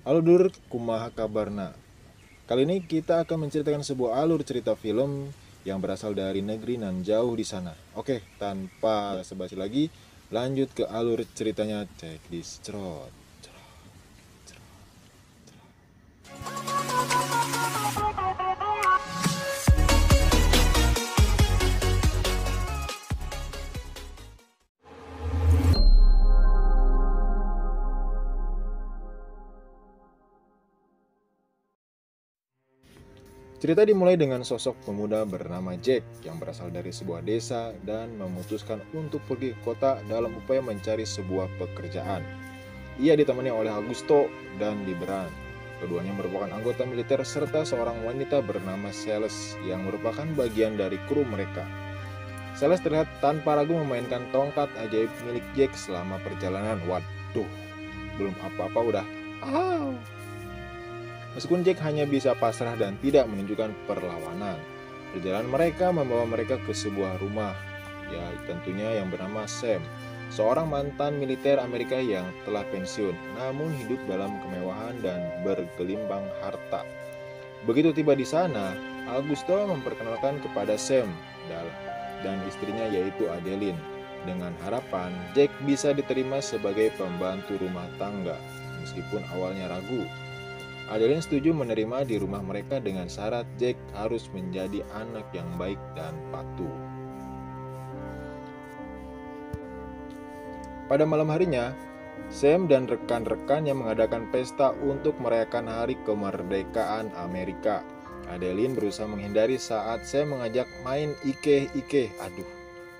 Halo Dur, kumaha kabarna? Kali ini kita akan menceritakan sebuah alur cerita film yang berasal dari negeri nan jauh di sana. Oke, tanpa basa-basi lagi, lanjut ke alur ceritanya. Cek di Strot. Cerita dimulai dengan sosok pemuda bernama Jack yang berasal dari sebuah desa dan memutuskan untuk pergi ke kota dalam upaya mencari sebuah pekerjaan. Ia ditemani oleh Augusto dan Liberan. Keduanya merupakan anggota militer serta seorang wanita bernama Celeste yang merupakan bagian dari kru mereka. Celeste terlihat tanpa ragu memainkan tongkat ajaib milik Jack selama perjalanan. Waduh, belum apa-apa udah. Au. Meskipun Jack hanya bisa pasrah dan tidak menunjukkan perlawanan, perjalanan mereka membawa mereka ke sebuah rumah, ya tentunya yang bernama Sam, seorang mantan militer Amerika yang telah pensiun, namun hidup dalam kemewahan dan bergelimbang harta. Begitu tiba di sana, Augusto memperkenalkan kepada Sam dan istrinya yaitu Adeline, dengan harapan Jack bisa diterima sebagai pembantu rumah tangga, meskipun awalnya ragu. Adeline setuju menerima di rumah mereka dengan syarat Jack harus menjadi anak yang baik dan patuh. Pada malam harinya, Sam dan rekan-rekannya mengadakan pesta untuk merayakan hari kemerdekaan Amerika. Adeline berusaha menghindari saat Sam mengajak main ike-ike.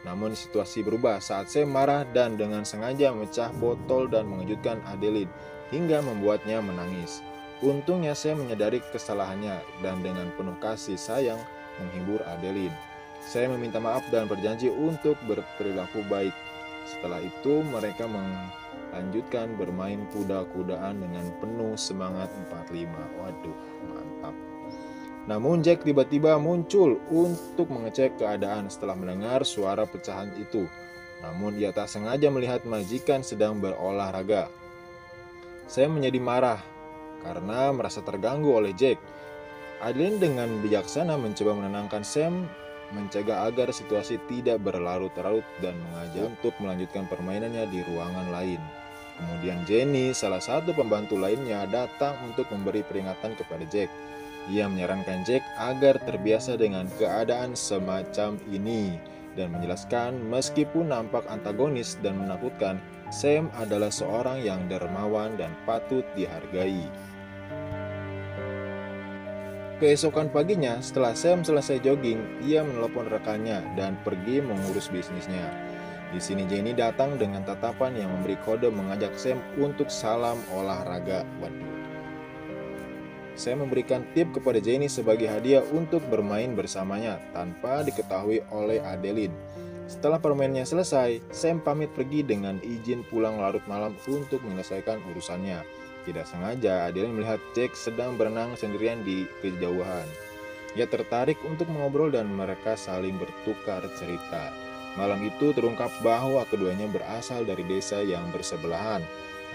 Namun situasi berubah saat Sam marah dan dengan sengaja memecah botol dan mengejutkan Adeline hingga membuatnya menangis. Untungnya Sam menyadari kesalahannya dan dengan penuh kasih sayang menghibur Adeline. Sam meminta maaf dan berjanji untuk berperilaku baik. Setelah itu mereka melanjutkan bermain kuda-kudaan dengan penuh semangat 45. Waduh, mantap. Namun Jack tiba-tiba muncul untuk mengecek keadaan setelah mendengar suara pecahan itu. Namun ia tak sengaja melihat majikan sedang berolahraga. Sam menjadi marah karena merasa terganggu oleh Jack. Adeline dengan bijaksana mencoba menenangkan Sam, mencegah agar situasi tidak berlarut-larut dan mengajak untuk melanjutkan permainannya di ruangan lain. Kemudian Jenny, salah satu pembantu lainnya, datang untuk memberi peringatan kepada Jack. Ia menyarankan Jack agar terbiasa dengan keadaan semacam ini dan menjelaskan meskipun nampak antagonis dan menakutkan, Sam adalah seorang yang dermawan dan patut dihargai. Keesokan paginya, setelah Sam selesai jogging, ia menelepon rekannya dan pergi mengurus bisnisnya. Di sini Jenny datang dengan tatapan yang memberi kode mengajak Sam untuk salam olahraga. Sam memberikan tip kepada Jenny sebagai hadiah untuk bermain bersamanya tanpa diketahui oleh Adeline. Setelah permainannya selesai, Sam pamit pergi dengan izin pulang larut malam untuk menyelesaikan urusannya. Tidak sengaja, Adeline melihat Jack sedang berenang sendirian di kejauhan. Ia tertarik untuk mengobrol dan mereka saling bertukar cerita. Malam itu terungkap bahwa keduanya berasal dari desa yang bersebelahan.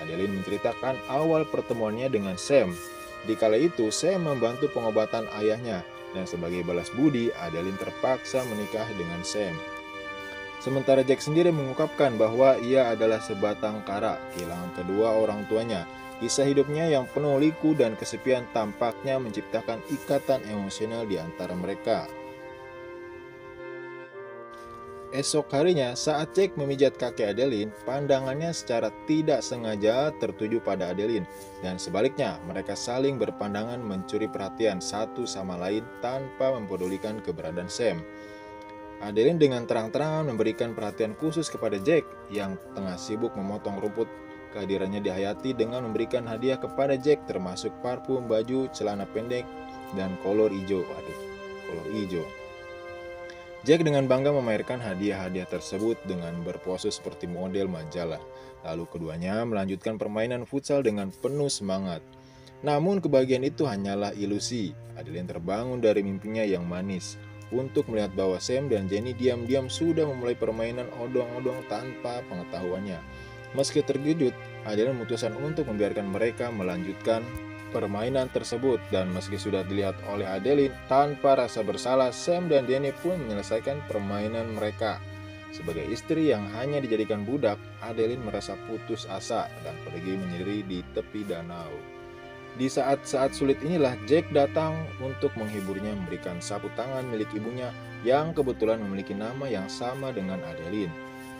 Adeline menceritakan awal pertemuannya dengan Sam. Di kala itu, Sam membantu pengobatan ayahnya, dan sebagai balas budi, Adeline terpaksa menikah dengan Sam. Sementara Jack sendiri mengungkapkan bahwa ia adalah sebatang kara, kehilangan kedua orang tuanya. Kisah hidupnya yang penuh liku dan kesepian tampaknya menciptakan ikatan emosional di antara mereka. Esok harinya, saat Jack memijat kaki Adeline, pandangannya secara tidak sengaja tertuju pada Adeline. Dan sebaliknya, mereka saling berpandangan mencuri perhatian satu sama lain tanpa mempedulikan keberadaan Sam. Adeline dengan terang-terangan memberikan perhatian khusus kepada Jack yang tengah sibuk memotong rumput. Kehadirannya dihayati dengan memberikan hadiah kepada Jack termasuk parfum, baju, celana pendek, dan kolor hijau. Kolor hijau. Jack dengan bangga memamerkan hadiah-hadiah tersebut dengan berpose seperti model majalah. Lalu keduanya melanjutkan permainan futsal dengan penuh semangat. Namun kebahagiaan itu hanyalah ilusi. Adeline terbangun dari mimpinya yang manis untuk melihat bahwa Sam dan Jenny diam-diam sudah memulai permainan odong-odong tanpa pengetahuannya. Meski terkejut, Adeline memutuskan untuk membiarkan mereka melanjutkan permainan tersebut, dan meski sudah dilihat oleh Adeline tanpa rasa bersalah, Sam dan Jenny pun menyelesaikan permainan mereka. Sebagai istri yang hanya dijadikan budak, Adeline merasa putus asa dan pergi menyendiri di tepi danau. Di saat-saat sulit inilah Jack datang untuk menghiburnya, memberikan sapu tangan milik ibunya yang kebetulan memiliki nama yang sama dengan Adeline.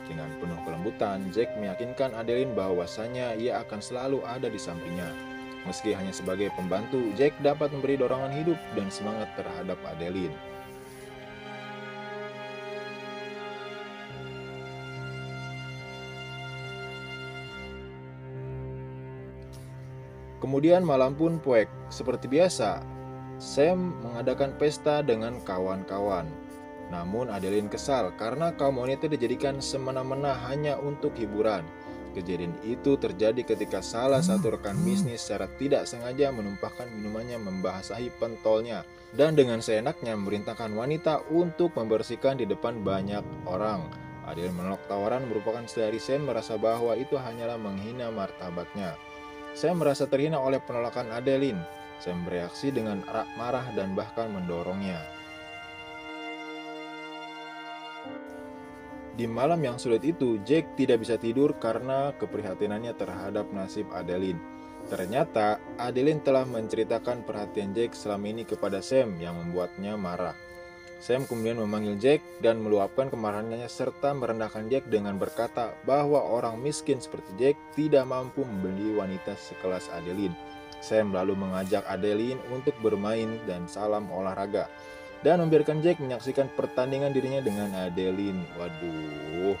Dengan penuh kelembutan, Jack meyakinkan Adeline bahwasanya ia akan selalu ada di sampingnya. Meski hanya sebagai pembantu, Jack dapat memberi dorongan hidup dan semangat terhadap Adeline. Kemudian malam pun poek. Seperti biasa, Sam mengadakan pesta dengan kawan-kawan. Namun Adeline kesal karena kaum wanita dijadikan semena-mena hanya untuk hiburan. Kejadian itu terjadi ketika salah satu rekan bisnis secara tidak sengaja menumpahkan minumannya membasahi pentolnya, dan dengan seenaknya memerintahkan wanita untuk membersihkan di depan banyak orang. Adeline menolak tawaran merupakan dari Sam merasa bahwa itu hanyalah menghina martabatnya. Sam merasa terhina oleh penolakan Adeline. Sam bereaksi dengan marah dan bahkan mendorongnya. Di malam yang sulit itu, Jack tidak bisa tidur karena keprihatinannya terhadap nasib Adeline. Ternyata, Adeline telah menceritakan perhatian Jack selama ini kepada Sam yang membuatnya marah. Sam kemudian memanggil Jack dan meluapkan kemarahannya serta merendahkan Jack dengan berkata bahwa orang miskin seperti Jack tidak mampu membeli wanita sekelas Adeline. Sam lalu mengajak Adeline untuk bermain dan salam olahraga, dan membiarkan Jack menyaksikan pertandingan dirinya dengan Adeline. Waduh.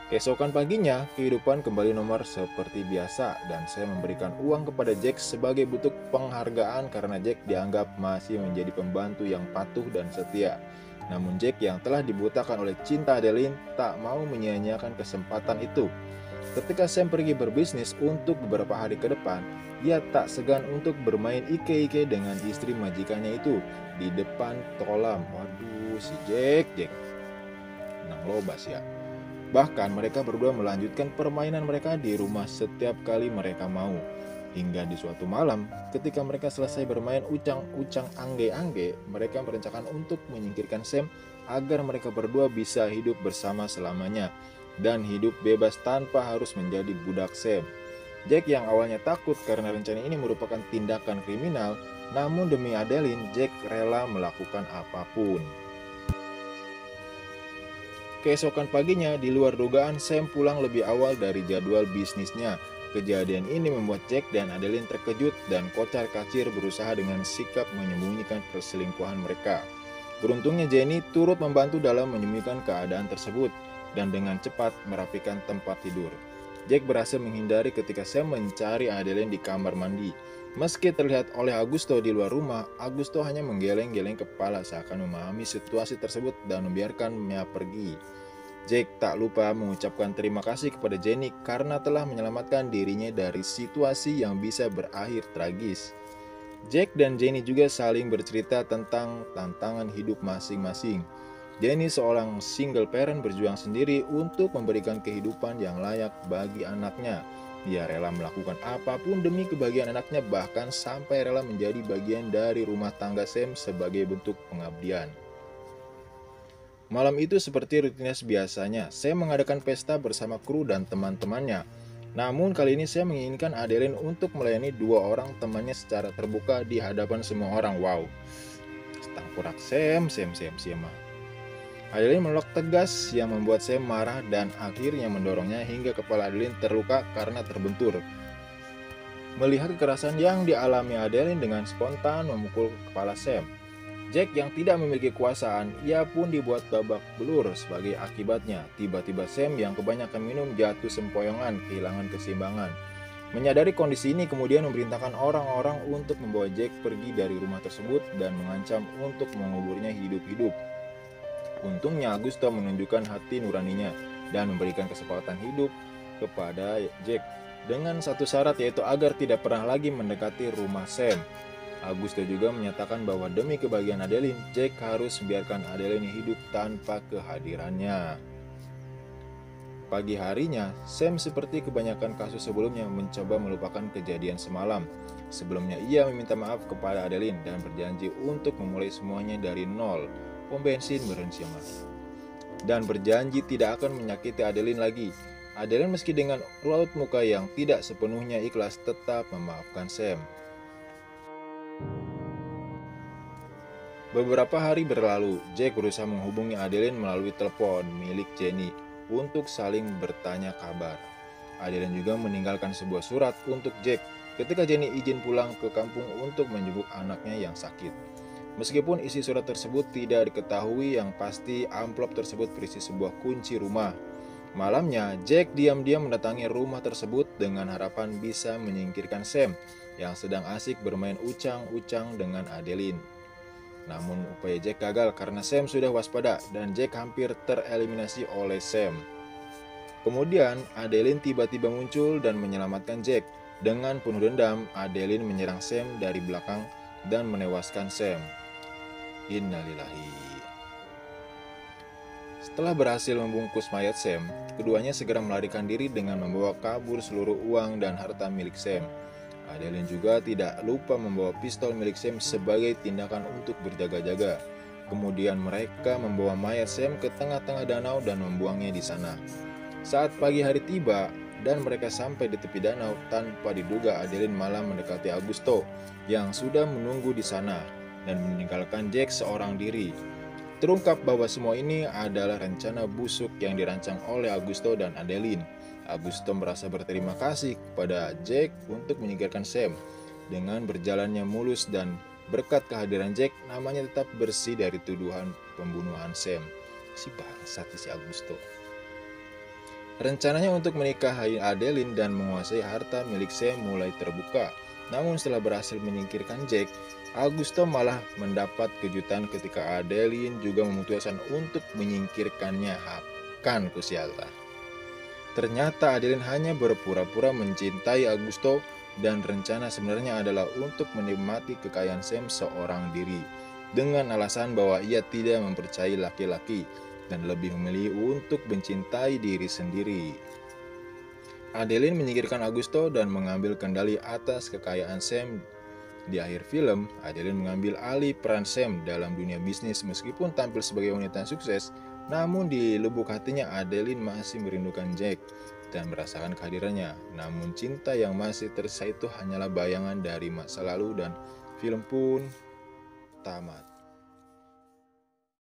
Keesokan paginya, kehidupan kembali normal seperti biasa, dan saya memberikan uang kepada Jack sebagai bentuk penghargaan karena Jack dianggap masih menjadi pembantu yang patuh dan setia. Namun Jack yang telah dibutakan oleh cinta Adeline tak mau menyia-nyiakan kesempatan itu. Ketika Sam pergi berbisnis untuk beberapa hari ke depan, dia tak segan untuk bermain ike-ike dengan istri majikannya itu di depan kolam. Waduh, si Jack. Nang lobas ya. Bahkan mereka berdua melanjutkan permainan mereka di rumah setiap kali mereka mau. Hingga di suatu malam, ketika mereka selesai bermain ucang-ucang angge-angge, mereka merencanakan untuk menyingkirkan Sam agar mereka berdua bisa hidup bersama selamanya dan hidup bebas tanpa harus menjadi budak Sam. Jack yang awalnya takut karena rencana ini merupakan tindakan kriminal, namun demi Adeline, Jack rela melakukan apapun. Keesokan paginya, di luar dugaan, Sam pulang lebih awal dari jadwal bisnisnya. Kejadian ini membuat Jack dan Adeline terkejut dan kocar-kacir berusaha dengan sikap menyembunyikan perselingkuhan mereka. Beruntungnya Jenny turut membantu dalam menyembunyikan keadaan tersebut dan dengan cepat merapikan tempat tidur. Jack berhasil menghindari ketika Sam mencari Adeline di kamar mandi. Meski terlihat oleh Augusto di luar rumah, Augusto hanya menggeleng-geleng kepala seakan memahami situasi tersebut dan membiarkannya pergi. Jack tak lupa mengucapkan terima kasih kepada Jenny karena telah menyelamatkan dirinya dari situasi yang bisa berakhir tragis. Jack dan Jenny juga saling bercerita tentang tantangan hidup masing-masing. Jenny seorang single parent berjuang sendiri untuk memberikan kehidupan yang layak bagi anaknya. Dia rela melakukan apapun demi kebahagiaan anaknya, bahkan sampai rela menjadi bagian dari rumah tangga Sam sebagai bentuk pengabdian. Malam itu seperti rutinitas biasanya, Sam mengadakan pesta bersama kru dan teman-temannya. Namun kali ini Sam menginginkan Adeline untuk melayani dua orang temannya secara terbuka di hadapan semua orang. Wow, tangkurak Sam. Adeline menolak tegas yang membuat Sam marah dan akhirnya mendorongnya hingga kepala Adeline terluka karena terbentur. Melihat kekerasan yang dialami Adeline dengan spontan memukul kepala Sam. Jack yang tidak memiliki kekuasaan, ia pun dibuat babak belur sebagai akibatnya. Tiba-tiba Sam yang kebanyakan minum jatuh sempoyongan, kehilangan keseimbangan. Menyadari kondisi ini kemudian memerintahkan orang-orang untuk membawa Jack pergi dari rumah tersebut dan mengancam untuk menguburnya hidup-hidup. Untungnya Augusto menunjukkan hati nuraninya dan memberikan kesempatan hidup kepada Jack dengan satu syarat, yaitu agar tidak pernah lagi mendekati rumah Sam. Augusto juga menyatakan bahwa demi kebahagiaan Adeline, Jack harus membiarkan Adeline hidup tanpa kehadirannya. Pagi harinya, Sam seperti kebanyakan kasus sebelumnya mencoba melupakan kejadian semalam. Sebelumnya ia meminta maaf kepada Adeline dan berjanji untuk memulai semuanya dari nol. Pom bensin berencana dan berjanji tidak akan menyakiti Adeline lagi. Adeline meski dengan raut muka yang tidak sepenuhnya ikhlas tetap memaafkan Sam. Beberapa hari berlalu, Jack berusaha menghubungi Adeline melalui telepon milik Jenny untuk saling bertanya kabar. Adeline juga meninggalkan sebuah surat untuk Jack ketika Jenny izin pulang ke kampung untuk menjenguk anaknya yang sakit. Meskipun isi surat tersebut tidak diketahui, yang pasti amplop tersebut berisi sebuah kunci rumah. Malamnya, Jack diam-diam mendatangi rumah tersebut dengan harapan bisa menyingkirkan Sam yang sedang asik bermain ucang-ucang dengan Adeline. Namun upaya Jack gagal karena Sam sudah waspada dan Jack hampir tereliminasi oleh Sam. Kemudian Adeline tiba-tiba muncul dan menyelamatkan Jack. Dengan penuh dendam, Adeline menyerang Sam dari belakang dan menewaskan Sam. Innalillahi. Setelah berhasil membungkus mayat Sam, keduanya segera melarikan diri dengan membawa kabur seluruh uang dan harta milik Sam. Adeline juga tidak lupa membawa pistol milik Sam sebagai tindakan untuk berjaga-jaga. Kemudian mereka membawa mayat Sam ke tengah-tengah danau dan membuangnya di sana. Saat pagi hari tiba dan mereka sampai di tepi danau, tanpa diduga Adeline malah mendekati Augusto yang sudah menunggu di sana dan meninggalkan Jack seorang diri. Terungkap bahwa semua ini adalah rencana busuk yang dirancang oleh Augusto dan Adeline. Augusto merasa berterima kasih kepada Jack untuk menyingkirkan Sam. Dengan berjalannya mulus dan berkat kehadiran Jack, namanya tetap bersih dari tuduhan pembunuhan Sam. Si bangsat si Augusto. Rencananya untuk menikahi Adeline dan menguasai harta milik Sam mulai terbuka. Namun setelah berhasil menyingkirkan Jack, Augusto malah mendapat kejutan ketika Adeline juga memutuskan untuk menyingkirkannya. Hakan kusialta. Ternyata Adeline hanya berpura-pura mencintai Augusto dan rencana sebenarnya adalah untuk menikmati kekayaan Sam seorang diri dengan alasan bahwa ia tidak mempercayai laki-laki dan lebih memilih untuk mencintai diri sendiri. Adeline menyingkirkan Augusto dan mengambil kendali atas kekayaan Sam. Di akhir film, Adeline mengambil alih peran Sam dalam dunia bisnis meskipun tampil sebagai wanita yang sukses, namun di lubuk hatinya Adeline masih merindukan Jack dan merasakan kehadirannya. Namun cinta yang masih tersisa itu hanyalah bayangan dari masa lalu dan film pun tamat.